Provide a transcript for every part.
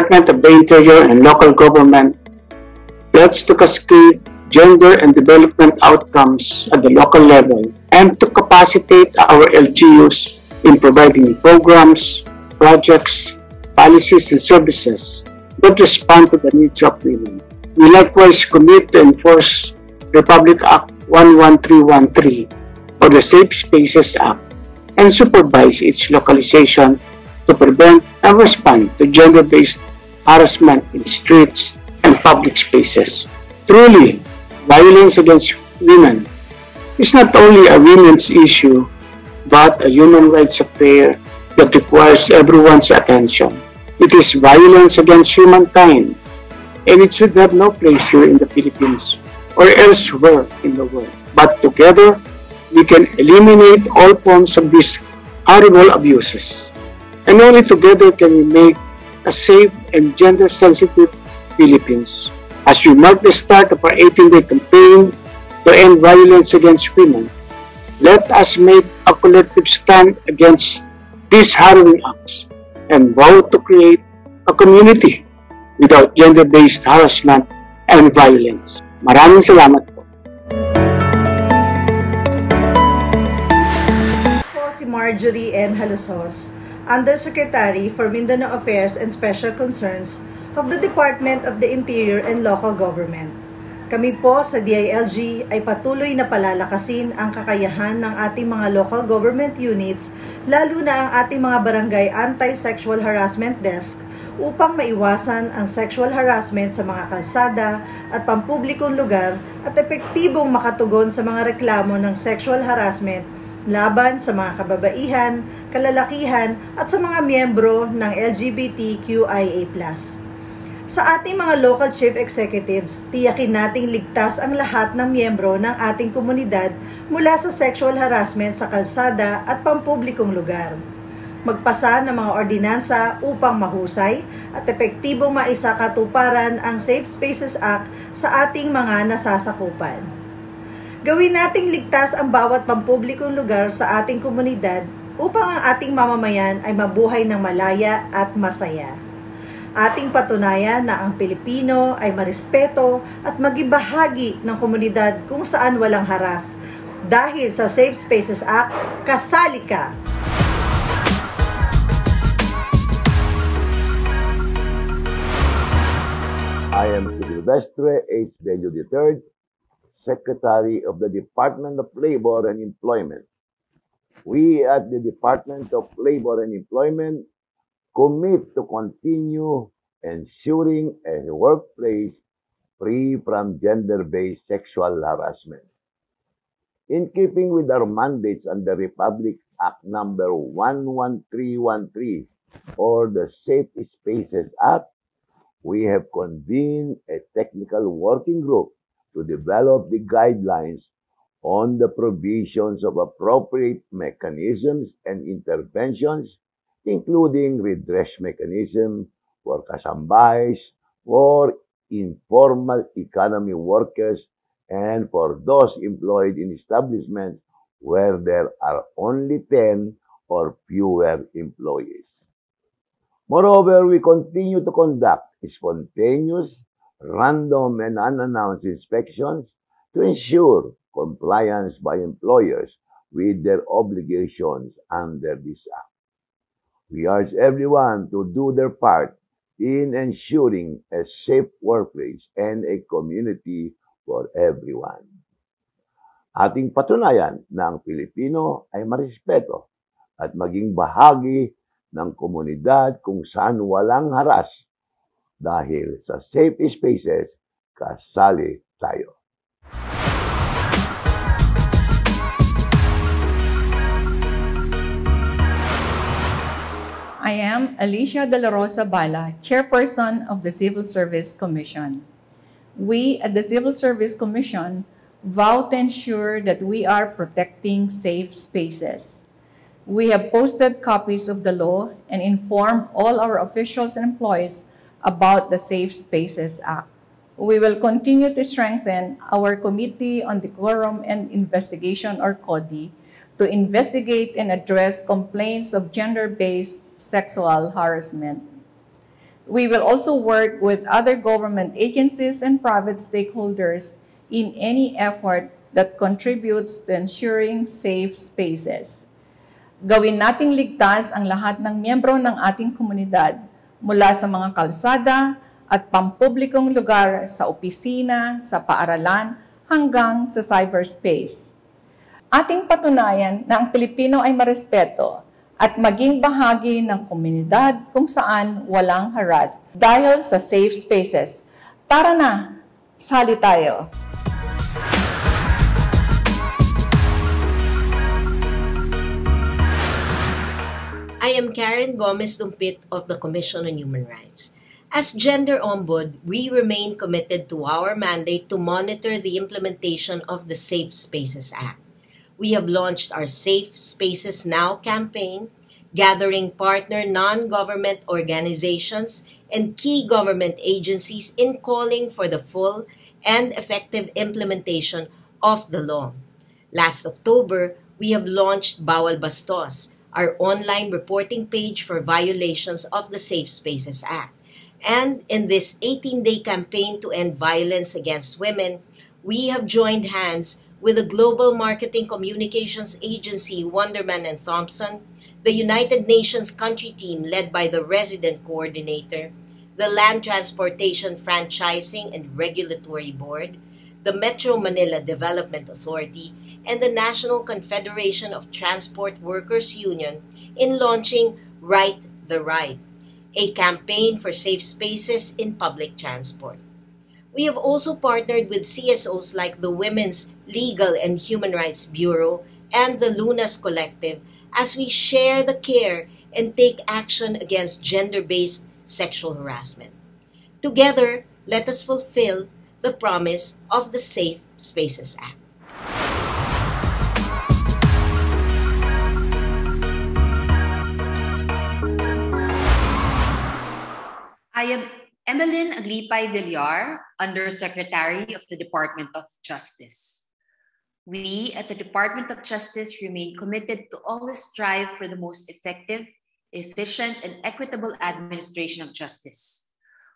Department of the Interior and Local Government pledge to cascade gender and development outcomes at the local level and to capacitate our LGUs in providing programs, projects, policies, and services that respond to the needs of women. We likewise commit to enforce Republic Act 11313 or the Safe Spaces Act and supervise its localization to prevent and respond to gender-based harassment in streets and public spaces. Truly, violence against women is not only a women's issue, but a human rights affair that requires everyone's attention. It is violence against humankind, and it should have no place here in the Philippines or elsewhere in the world. But together, we can eliminate all forms of these horrible abuses. And only together can we make a safe and gender-sensitive Philippines. As we mark the start of our 18-day campaign to end violence against women, let us make a collective stand against these harrowing acts and vow to create a community without gender-based harassment and violence. Maraming salamat po. Si Marjorie N. Halusos, Undersecretary for Mindanao Affairs and Special Concerns of the Department of the Interior and Local Government. Kami po sa DILG ay patuloy na palalakasin ang kakayahan ng ating mga local government units, lalo na ang ating mga barangay anti-sexual harassment desk upang maiwasan ang sexual harassment sa mga kalsada at pampublikong lugar at epektibong makatugon sa mga reklamo ng sexual harassment laban sa mga kababaihan, kalalakihan at sa mga miyembro ng LGBTQIA+. Sa ating mga local chief executives, tiyakin nating ligtas ang lahat ng miyembro ng ating komunidad mula sa sexual harassment sa kalsada at pampublikong lugar. Magpasa ng mga ordinansa upang mahusay at epektibong maisakatuparan ang Safe Spaces Act sa ating mga nasasakupan. Gawin nating ligtas ang bawat pampublikong lugar sa ating komunidad upang ang ating mamamayan ay mabuhay ng malaya at masaya. Ating patunayan na ang Pilipino ay marespeto at maging bahagi ng komunidad kung saan walang haras. Dahil sa Safe Spaces Act, kasali ka! I am Silvestre H. Bello III, Secretary of the Department of Labor and Employment. We at the Department of Labor and Employment commit to continue ensuring a workplace free from gender-based sexual harassment. In keeping with our mandates under Republic Act number 11313 or the Safe Spaces Act, we have convened a technical working group to develop the guidelines on the provisions of appropriate mechanisms and interventions, including redress mechanism for kasambahays, for informal economy workers, and for those employed in establishments where there are only 10 or fewer employees. Moreover, we continue to conduct spontaneous, random, and unannounced inspections to ensure compliance by employers with their obligations under this Act. We urge everyone to do their part in ensuring a safe workplace and a community for everyone. Ating patunayan na ang Pilipino ay marespeto at maging bahagi ng komunidad kung saan walang haras. Dahil sa safe spaces, kasali tayo. I am Alicia De La Rosa Bala, Chairperson of the Civil Service Commission. We at the Civil Service Commission vow to ensure that we are protecting safe spaces. We have posted copies of the law and informed all our officials and employees about the Safe Spaces Act. We will continue to strengthen our Committee on Decorum and Investigation, or CODI, to investigate and address complaints of gender-based sexual harassment. We will also work with other government agencies and private stakeholders in any effort that contributes to ensuring safe spaces. Gawin nating ligtas ang lahat ng miyembro ng ating komunidad mula sa mga kalsada at pampublikong lugar sa opisina, sa paaralan, hanggang sa cyberspace. Ating patunayan na ang Pilipino ay marespeto at maging bahagi ng komunidad kung saan walang harass dahil sa safe spaces. Tara na, sali tayo! I am Karen Gomez Dumpit of the Commission on Human Rights. As Gender Ombud, we remain committed to our mandate to monitor the implementation of the Safe Spaces Act. We have launched our Safe Spaces Now campaign, gathering partner non-government organizations and key government agencies in calling for the full and effective implementation of the law. Last October, we have launched Bawal Bastos, our online reporting page for violations of the Safe Spaces Act. And in this 18-day campaign to end violence against women, we have joined hands with the global marketing communications agency Wunderman and Thompson, the United Nations country team led by the resident coordinator, the Land Transportation Franchising and Regulatory Board, the Metro Manila Development Authority, and the National Confederation of Transport Workers Union in launching Right the Right, a campaign for safe spaces in public transport. We have also partnered with CSOs like the Women's Legal and Human Rights Bureau and the Lunas Collective as we share the care and take action against gender-based sexual harassment. Together, let us fulfill the promise of the Safe Spaces Act. I am Emeline Aglipay Villar, Undersecretary of the Department of Justice. We at the Department of Justice remain committed to always strive for the most effective, efficient, and equitable administration of justice.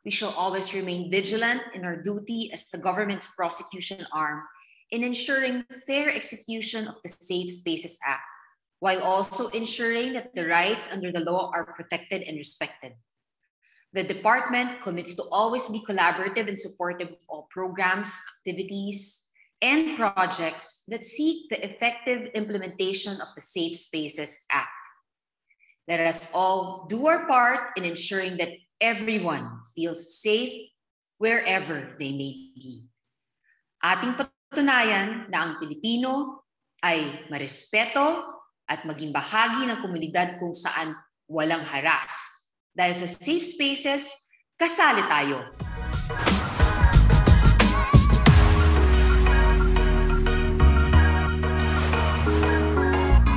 We shall always remain vigilant in our duty as the government's prosecution arm in ensuring fair execution of the Safe Spaces Act, while also ensuring that the rights under the law are protected and respected. The department commits to always be collaborative and supportive of all programs, activities, and projects that seek the effective implementation of the Safe Spaces Act. Let us all do our part in ensuring that everyone feels safe wherever they may be. Ating patunayan na ang Pilipino ay marespeto at maging bahagi ng komunidad kung saan walang harass. Dahil sa safe spaces, kasali tayo.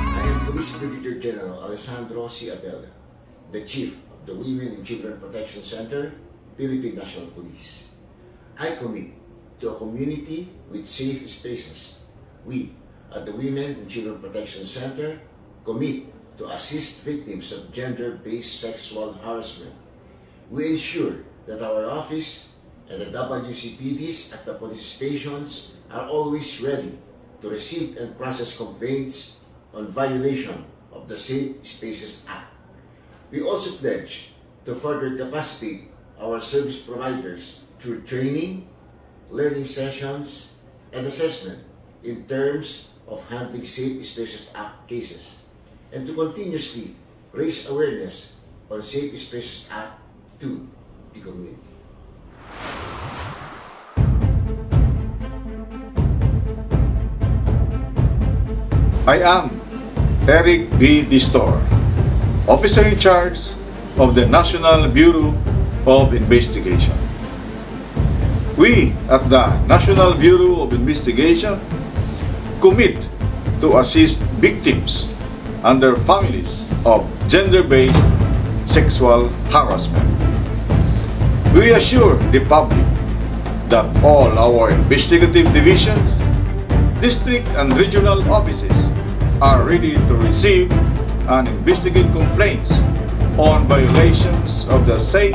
I am Police Brigadier General Alessandro C. Abella, the Chief of the Women and Children Protection Center, Philippine National Police. I commit to a community with safe spaces. We, at the Women and Children Protection Center, commit to assist victims of gender-based sexual harassment. We ensure that our office and the WCPDs at the police stations are always ready to receive and process complaints on violation of the Safe Spaces Act. We also pledge to further capacitate our service providers through training, learning sessions, and assessment in terms of handling Safe Spaces Act cases, and to continuously raise awareness on Safe Spaces Act to the community. I am Eric B. Distor, Officer in charge of the National Bureau of Investigation. We at the National Bureau of Investigation commit to assist victims and their families of gender-based sexual harassment. We assure the public that all our investigative divisions, district and regional offices are ready to receive and investigate complaints on violations of the Safe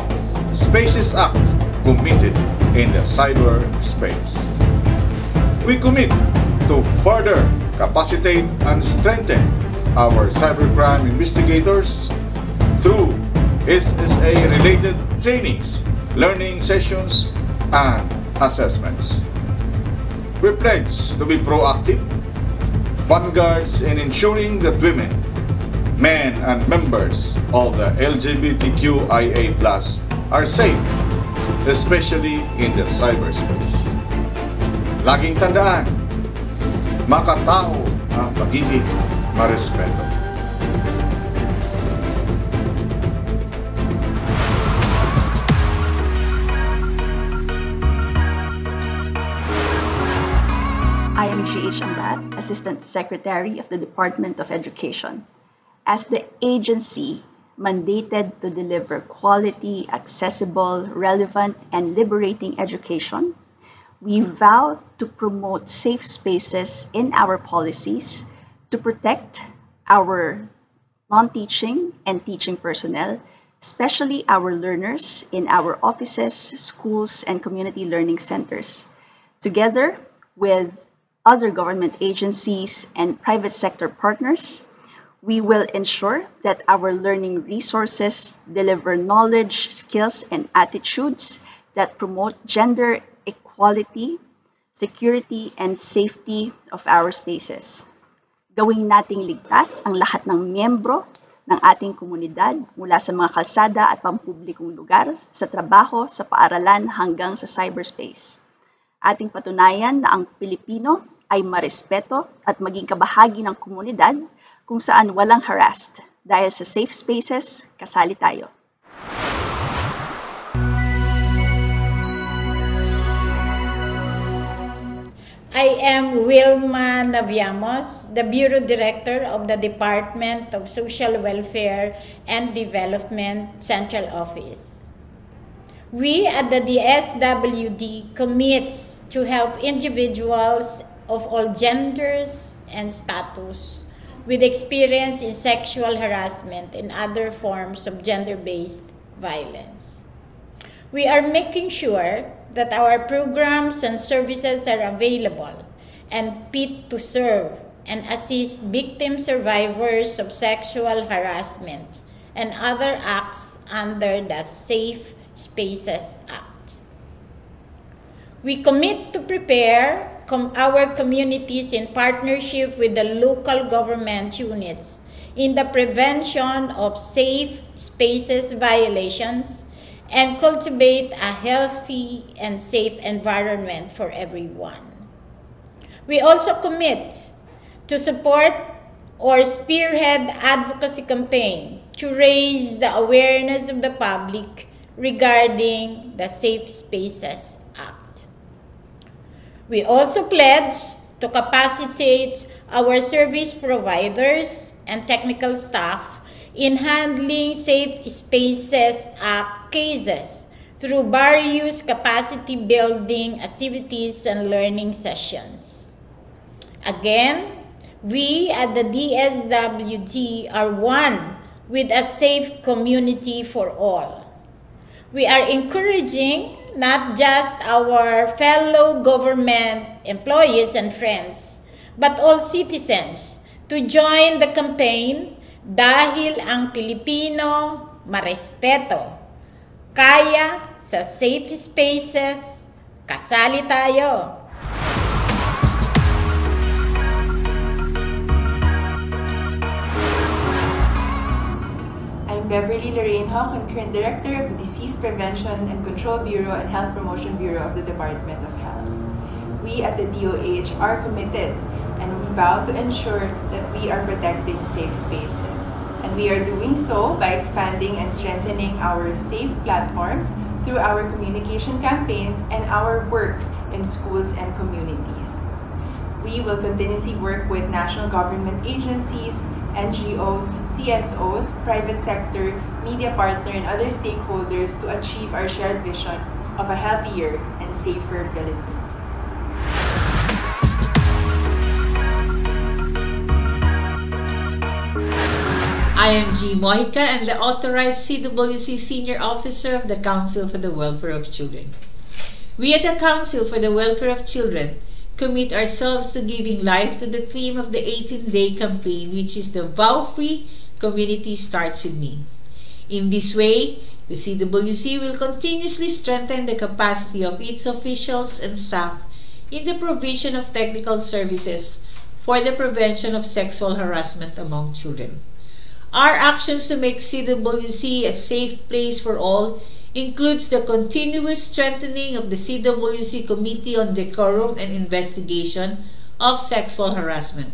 Spaces Act committed in the cyberspace. We commit to further capacitate and strengthen our cybercrime investigators through SSA-related trainings, learning sessions, and assessments. We pledge to be proactive, vanguards in ensuring that women, men, and members of the LGBTQIA+ are safe, especially in the cyberspace. Laging tandaan, makatao ang pag-ibig, marespeto. I am G.H. Ambat, Assistant Secretary of the Department of Education. As the agency mandated to deliver quality, accessible, relevant, and liberating education, we vow to promote safe spaces in our policies to protect our non-teaching and teaching personnel, especially our learners in our offices, schools, and community learning centers. Together with other government agencies and private sector partners, we will ensure that our learning resources deliver knowledge, skills, and attitudes that promote gender equality, security, and safety of our spaces. Gawing nating ligtas ang lahat ng miyembro ng ating komunidad mula sa mga kalsada at pampublikong lugar, sa trabaho, sa paaralan hanggang sa cyberspace. Ating patunayan na ang Pilipino ay marespeto at maging kabahagi ng komunidad kung saan walang harassed. Dahil sa safe spaces, kasali tayo. I am Wilma Naviamos, the Bureau Director of the Department of Social Welfare and Development Central Office. We at the DSWD commits to help individuals of all genders and status with experience in sexual harassment and other forms of gender-based violence. We are making sure that our programs and services are available and fit to serve and assist victim survivors of sexual harassment and other acts under the Safe Spaces Act. We commit to prepare our communities in partnership with the local government units in the prevention of safe spaces violations and cultivate a healthy and safe environment for everyone. We also commit to support or spearhead advocacy campaign to raise the awareness of the public regarding the Safe Spaces Act. We also pledge to capacitate our service providers and technical staff in handling Safe Spaces Act cases through various capacity building activities and learning sessions. Again, we at the DSWD are one with a safe community for all. We are encouraging not just our fellow government employees and friends, but all citizens to join the campaign dahil ang Pilipino marespeto. Kaya sa safe spaces, kasali tayo. I'm Beverly Lorraine Hawk, Concurrent Director of the Disease Prevention and Control Bureau and Health Promotion Bureau of the Department of Health. We at the DOH are committed and we vow to ensure that we are protecting safe spaces. And we are doing so by expanding and strengthening our safe platforms through our communication campaigns and our work in schools and communities. We will continuously work with national government agencies, NGOs, CSOs, private sector, media partner, and other stakeholders to achieve our shared vision of a healthier and safer Philippines. I I am G. Mojica and the authorized CWC Senior Officer of the Council for the Welfare of Children. We at the Council for the Welfare of Children commit ourselves to giving life to the theme of the 18-day campaign, which is the Vow-Free Community Starts With Me. In this way, the CWC will continuously strengthen the capacity of its officials and staff in the provision of technical services for the prevention of sexual harassment among children. Our actions to make CWC a safe place for all includes the continuous strengthening of the CWC Committee on Decorum and Investigation of Sexual Harassment.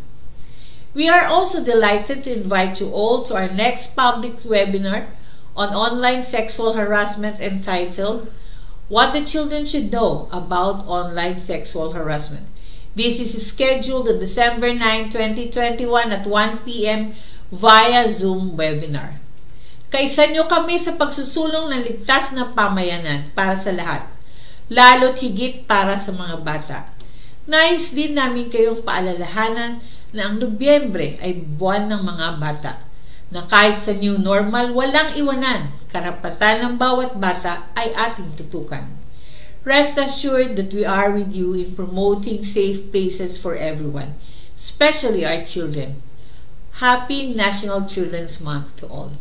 We are also delighted to invite you all to our next public webinar on online sexual harassment entitled, What the Children Should Know About Online Sexual Harassment. This is scheduled on December 9, 2021 at 1 p.m. via Zoom webinar. Kaisa nyo kami sa pagsusulong ng ligtas na pamayanan para sa lahat, lalo't higit para sa mga bata. Nais din namin kayong paalalahanan na ang Nobyembre ay buwan ng mga bata, na kahit sa new normal walang iwanan, karapatan ng bawat bata ay ating tutukan. Rest assured that we are with you in promoting safe places for everyone, especially our children. Happy National Children's Month to all.